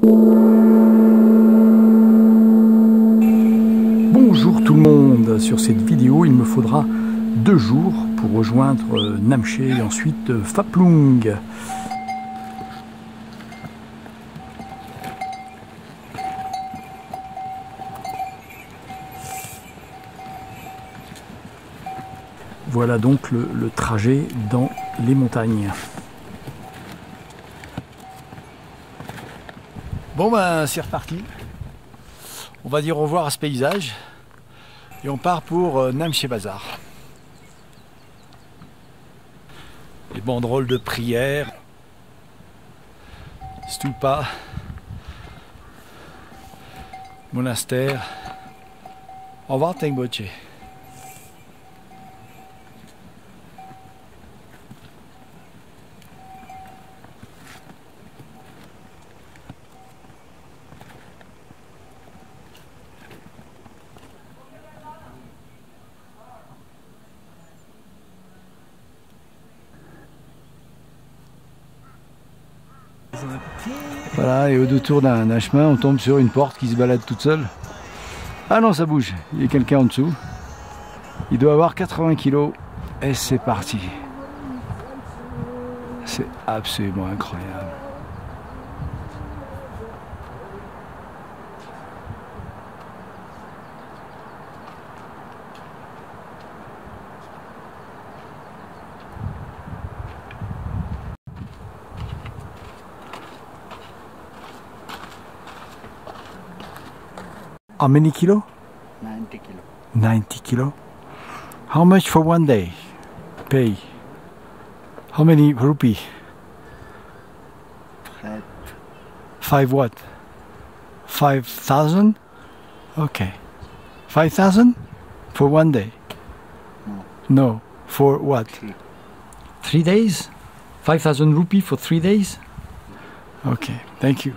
Bonjour tout le monde, sur cette vidéo il me faudra 2 jours pour rejoindre Namché et ensuite Phap Long. Voilà donc le trajet dans les montagnes. Bon ben c'est reparti. On va dire au revoir à ce paysage et on part pour Namché Bazar. Les banderoles de prière, stupa, monastère. Au revoir Tengboche. Voilà, et au détour d'un chemin, on tombe sur une porte qui se balade toute seule. Ah non, ça bouge, il y a quelqu'un en dessous. Il doit avoir 80 kilos. Et c'est parti. C'est absolument incroyable. How many kilo? 90 kilo. 90 kilo. How much for one day? Pay. How many rupee? 5 what? 5,000? Okay. 5,000 for one day? No. No. For what? 3. 3 days? 5,000 rupees for 3 days? Okay. Thank you.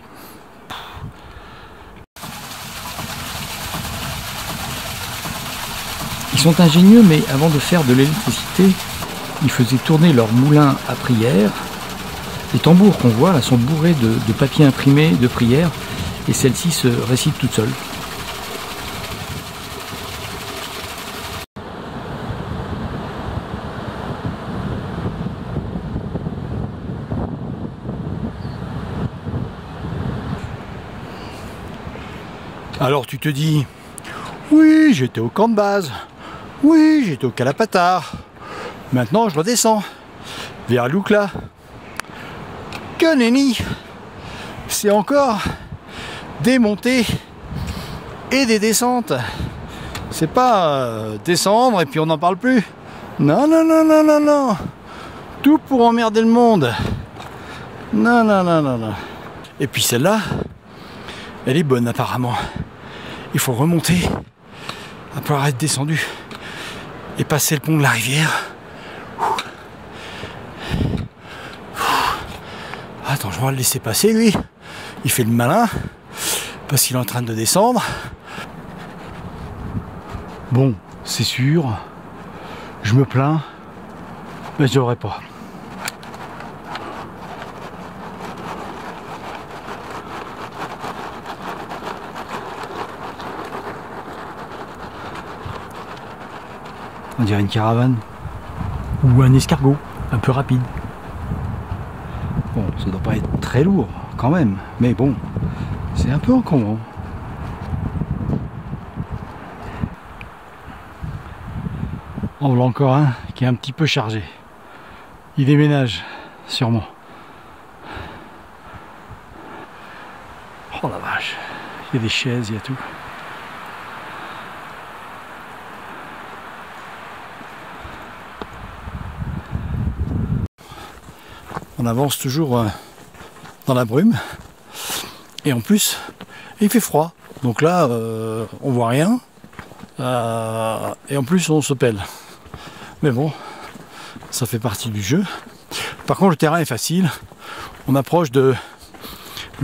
Ils sont ingénieux, mais avant de faire de l'électricité, ils faisaient tourner leur moulin à prière. Les tambours qu'on voit là sont bourrés de papier imprimé de prière, et celle-ci se récite toute seule. Alors tu te dis, oui, j'étais au camp de base. Oui, j'étais au Kalapatar. Maintenant, je redescends vers Lukla. Que nenni! C'est encore des montées et des descentes. C'est pas descendre et puis on n'en parle plus. Non, non, non, non, non, non. Tout pour emmerder le monde. Non, non, non, non, non. Et puis celle-là, elle est bonne apparemment. Il faut remonter après être descendu et passer le pont de la rivière. Attends, je vais le laisser passer lui. Il fait le malin parce qu'il est en train de descendre. Bon, c'est sûr, je me plains, mais je devrais pas. On dirait une caravane ou un escargot un peu rapide. Bon, ça doit pas être très lourd quand même, mais bon, c'est un peu encombrant. En voilà encore un qui est un petit peu chargé. Il déménage sûrement. Oh la vache, il y a des chaises, il y a tout. On avance toujours dans la brume et en plus il fait froid, donc là on voit rien et en plus on se pèle, mais bon, ça fait partie du jeu. Par contre le terrain est facile, on approche de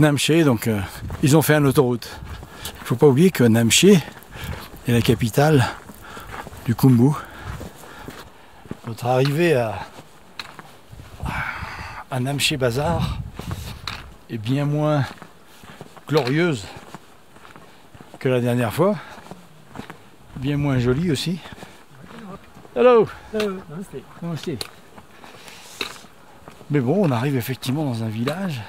Namché, donc ils ont fait une autoroute. Il ne faut pas oublier que Namché est la capitale du Khumbu. Notre arrivée à Namché Bazar est bien moins glorieuse que la dernière fois. Bien moins jolie aussi. Hello. Namaste. Mais bon, on arrive effectivement dans un village.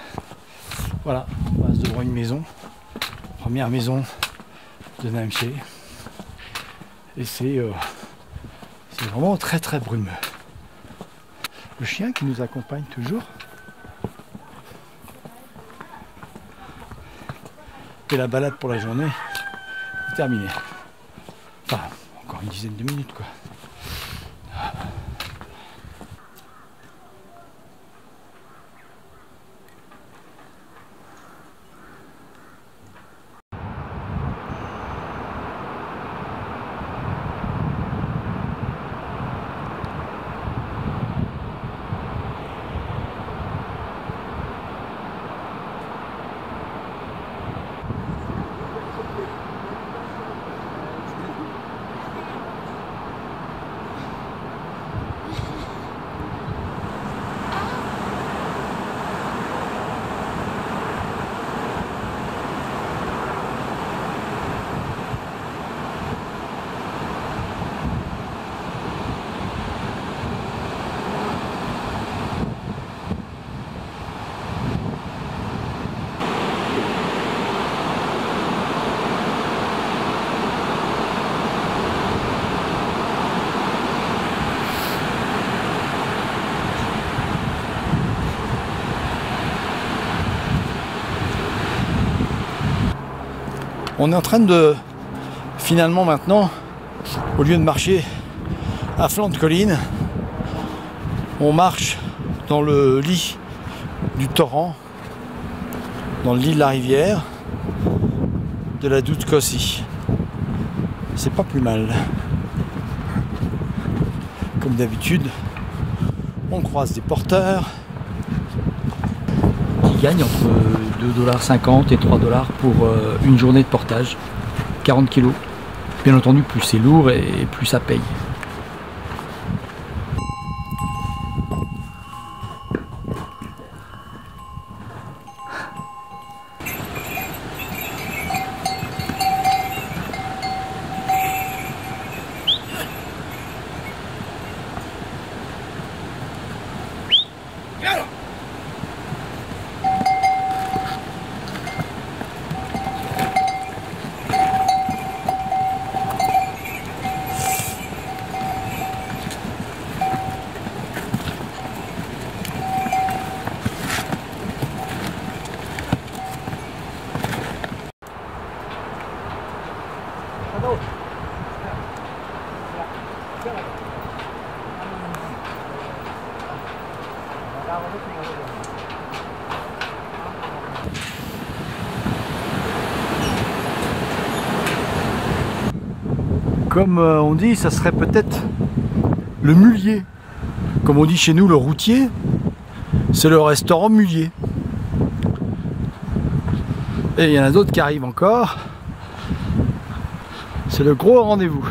Voilà, on passe devant une maison. Première maison de Namché. Et c'est vraiment très très brumeux. Le chien qui nous accompagne toujours. Et la balade pour la journée est terminée. Enfin, encore une dizaine de minutes quoi. On est en train de, finalement maintenant, au lieu de marcher à flanc de colline, on marche dans le lit du torrent, dans le lit de la rivière, de la Doudkossi. C'est pas plus mal. Comme d'habitude, on croise des porteurs. Qui gagnent entre 2,50 $ et 3 $ pour une journée de portage, 40 kg. Bien entendu, plus c'est lourd et plus ça paye. Comme on dit, ça serait peut-être le mulier. Comme on dit chez nous, le routier, c'est le restaurant mulier. Et il y en a d'autres qui arrivent encore. C'est le gros rendez-vous.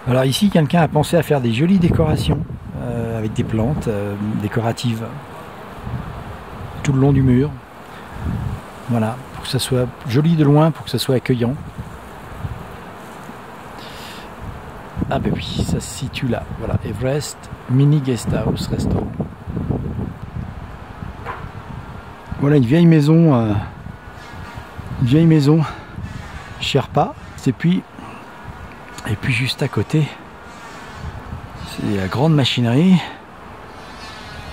Alors ici, quelqu'un a pensé à faire des jolies décorations avec des plantes décoratives tout le long du mur. Voilà, pour que ça soit joli de loin, pour que ça soit accueillant. Ah ben oui, ça se situe là. Voilà, Everest Mini Guest House Restaurant. Voilà une vieille maison Sherpa. Et puis juste à côté, c'est la grande machinerie.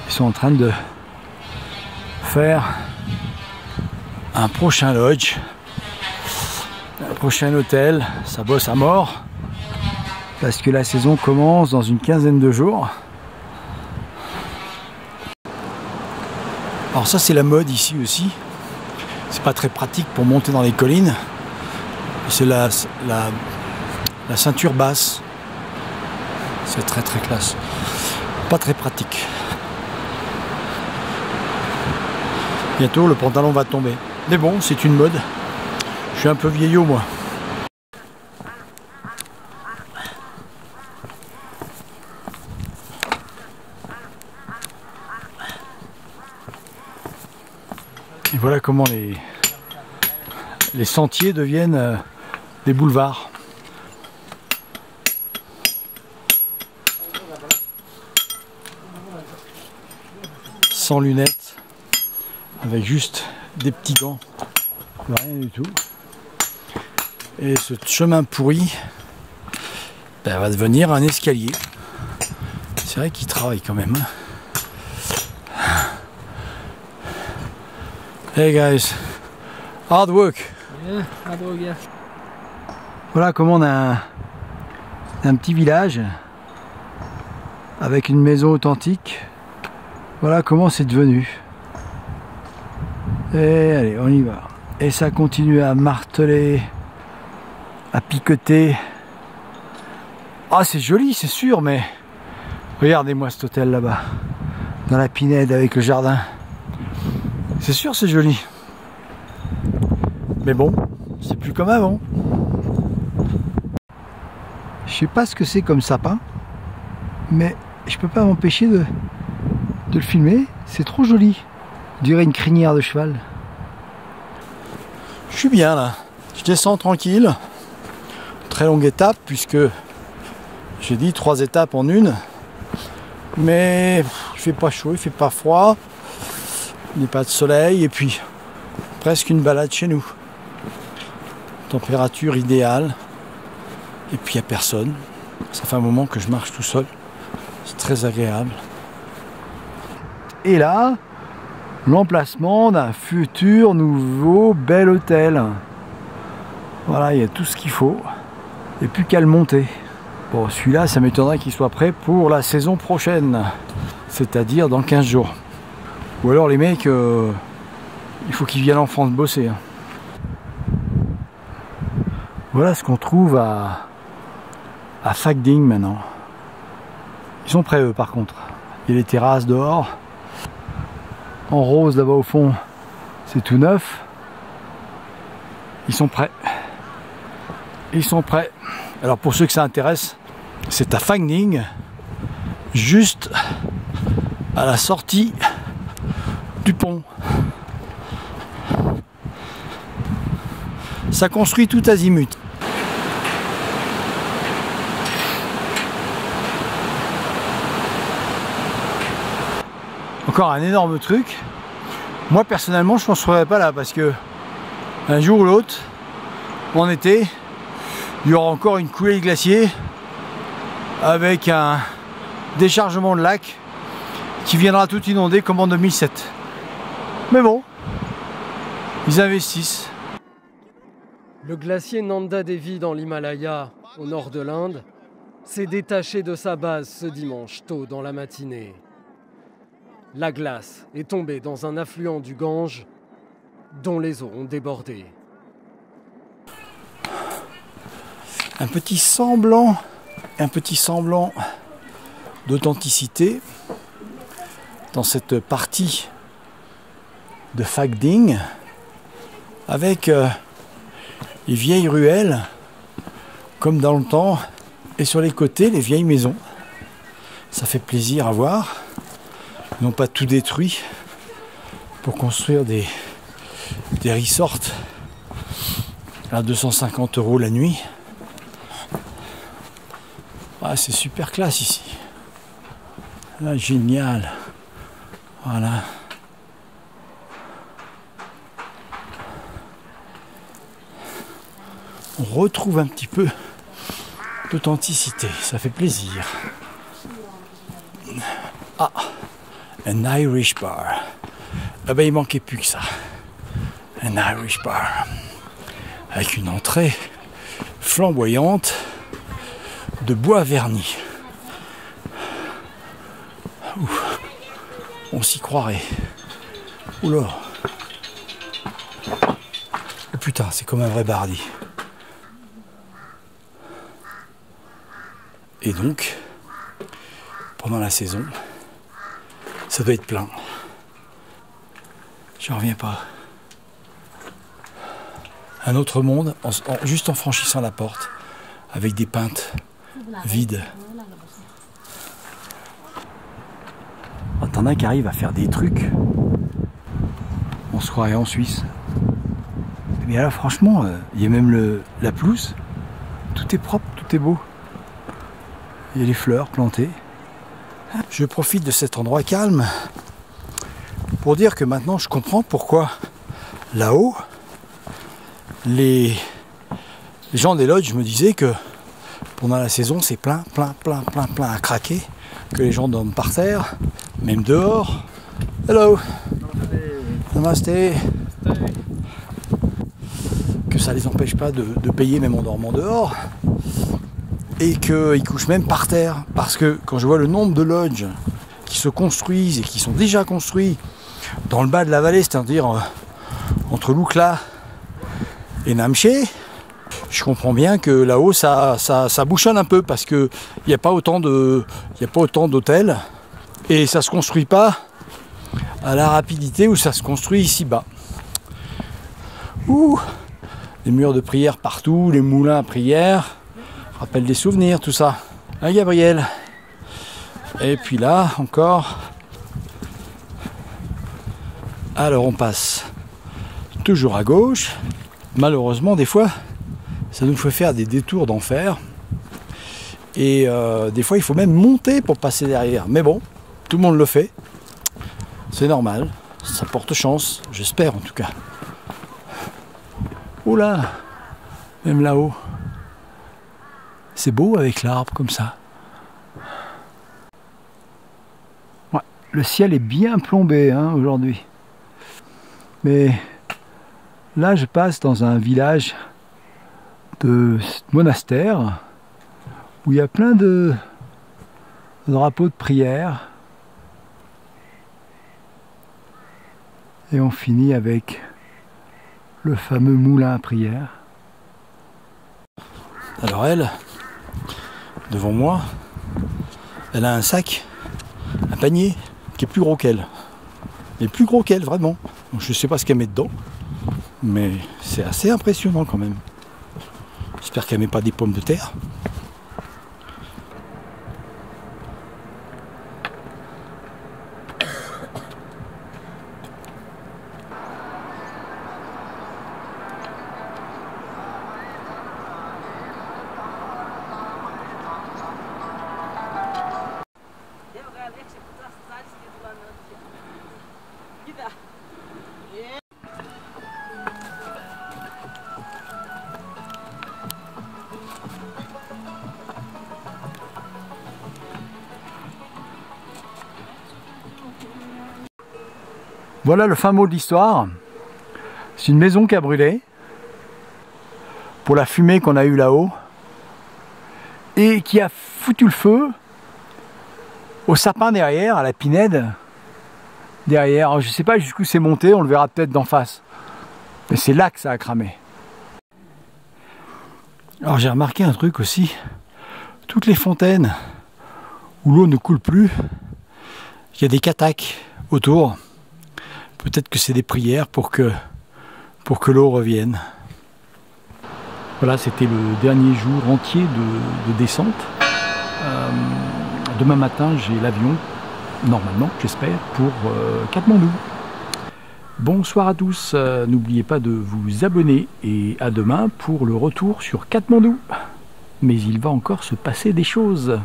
Ils sont en train de faire un prochain lodge, un prochain hôtel. Ça bosse à mort parce que la saison commence dans une quinzaine de jours. Alors ça c'est la mode ici aussi. C'est pas très pratique pour monter dans les collines. C'est la ceinture basse. C'est très très classe. Pas très pratique. Bientôt le pantalon va tomber. Mais bon, c'est une mode. Je suis un peu vieillot moi. Et voilà comment les sentiers deviennent des boulevards. Sans lunettes, avec juste des petits gants, rien du tout. Et ce chemin pourri va devenir un escalier. C'est vrai qu'il travaille quand même. Hey guys, hard work. Yeah, hard work, yeah. Voilà comment on a un petit village avec une maison authentique. Voilà comment c'est devenu. Et allez, on y va. Et ça continue à marteler, à piqueter. Ah, c'est joli, c'est sûr, mais regardez-moi cet hôtel là-bas, dans la pinède avec le jardin. C'est sûr, c'est joli. Mais bon, c'est plus comme avant. Je sais pas ce que c'est comme sapin, mais je peux pas m'empêcher de le filmer. C'est trop joli. On dirait une crinière de cheval. Je suis bien là. Je descends tranquille. Très longue étape puisque j'ai dit 3 étapes en une. Mais il fait pas chaud, il fait pas froid. Il n'y a pas de soleil et puis presque une balade chez nous. Température idéale. Et puis il n'y a personne. Ça fait un moment que je marche tout seul. C'est très agréable. Et là, l'emplacement d'un futur nouveau bel hôtel. Voilà, il y a tout ce qu'il faut. Et plus qu'à le monter. Bon, celui-là, ça m'étonnerait qu'il soit prêt pour la saison prochaine. C'est-à-dire dans 15 jours. Ou alors les mecs, il faut qu'ils viennent en France bosser. Hein. Voilà ce qu'on trouve à Phakding maintenant. Ils sont prêts eux par contre. Il y a les terrasses dehors. En rose là-bas au fond, c'est tout neuf. Ils sont prêts. Ils sont prêts. Alors pour ceux que ça intéresse, c'est à Phakding, juste à la sortie du pont. Ça construit tout azimut. Encore un énorme truc. Moi personnellement je ne construirais pas là parce que un jour ou l'autre, en été, il y aura encore une coulée de glacier avec un déchargement de lac qui viendra tout inonder comme en 2007. Mais bon, ils investissent. Le glacier Nanda Devi dans l'Himalaya, au nord de l'Inde, s'est détaché de sa base ce dimanche tôt dans la matinée. La glace est tombée dans un affluent du Gange dont les eaux ont débordé. Un petit semblant d'authenticité dans cette partie de Phakding avec les vieilles ruelles comme dans le temps et sur les côtés les vieilles maisons. Ça fait plaisir à voir. Ils n'ont pas tout détruit pour construire des resorts à 250 € la nuit. Ah, c'est super classe ici. Ah, génial. Voilà. On retrouve un petit peu d'authenticité. Ça fait plaisir. Ah, un Irish bar. Ah ben il manquait plus que ça. Un Irish bar. Avec une entrée flamboyante de bois verni. Ouf. On s'y croirait. Oula. Oh putain, c'est comme un vrai bardi. Et donc, pendant la saison, ça doit être plein. J'en reviens pas. un autre monde, juste en franchissant la porte, avec des pintes vides. T'en as qui arrivent à faire des trucs, on se croirait en Suisse. Mais là franchement, il y a même la pelouse, tout est propre, tout est beau. Il y a les fleurs plantées. Je profite de cet endroit calme pour dire que maintenant je comprends pourquoi là-haut, les gens des lodges me disaient que pendant la saison c'est plein à craquer, que les gens dorment par terre, même dehors. Hello. Namasté. Que ça les empêche pas de payer même en dormant dehors. Et qu'ils couchent même par terre. Parce que quand je vois le nombre de lodges qui se construisent et qui sont déjà construits dans le bas de la vallée, c'est-à-dire entre Lukla et Namché, je comprends bien que là-haut ça bouchonne un peu parce qu'il n'y a pas autant d'hôtels et ça se construit pas à la rapidité où ça se construit ici-bas. Ouh, les murs de prière partout, les moulins à prière, rappelle des souvenirs, tout ça. Hein, Gabriel? Et puis là encore. Alors on passe toujours à gauche. Malheureusement des fois ça nous fait faire des détours d'enfer. Et des fois il faut même monter pour passer derrière. Mais bon, tout le monde le fait. C'est normal. Ça porte chance, j'espère en tout cas. Oh là, même là-haut. C'est beau avec l'arbre comme ça. Ouais, le ciel est bien plombé hein, aujourd'hui. Mais là je passe dans un village de monastère où il y a plein de drapeaux de prière. Et on finit avec le fameux moulin à prière. Alors elle, devant moi, elle a un sac, un panier qui est plus gros qu'elle. Mais plus gros qu'elle, vraiment. Je ne sais pas ce qu'elle met dedans, mais c'est assez impressionnant quand même. J'espère qu'elle ne met pas des pommes de terre. Voilà le fin mot de l'histoire. C'est une maison qui a brûlé pour la fumée qu'on a eue là-haut et qui a foutu le feu au sapin derrière, à la pinède derrière. Alors, je ne sais pas jusqu'où c'est monté, on le verra peut-être d'en face. Mais c'est là que ça a cramé. Alors j'ai remarqué un truc aussi. Toutes les fontaines où l'eau ne coule plus, il y a des cataques autour. Peut-être que c'est des prières pour que l'eau revienne. Voilà, c'était le dernier jour entier de descente. Demain matin, j'ai l'avion, normalement, j'espère, pour Katmandou. Bonsoir à tous, n'oubliez pas de vous abonner et à demain pour le retour sur Katmandou. Mais il va encore se passer des choses.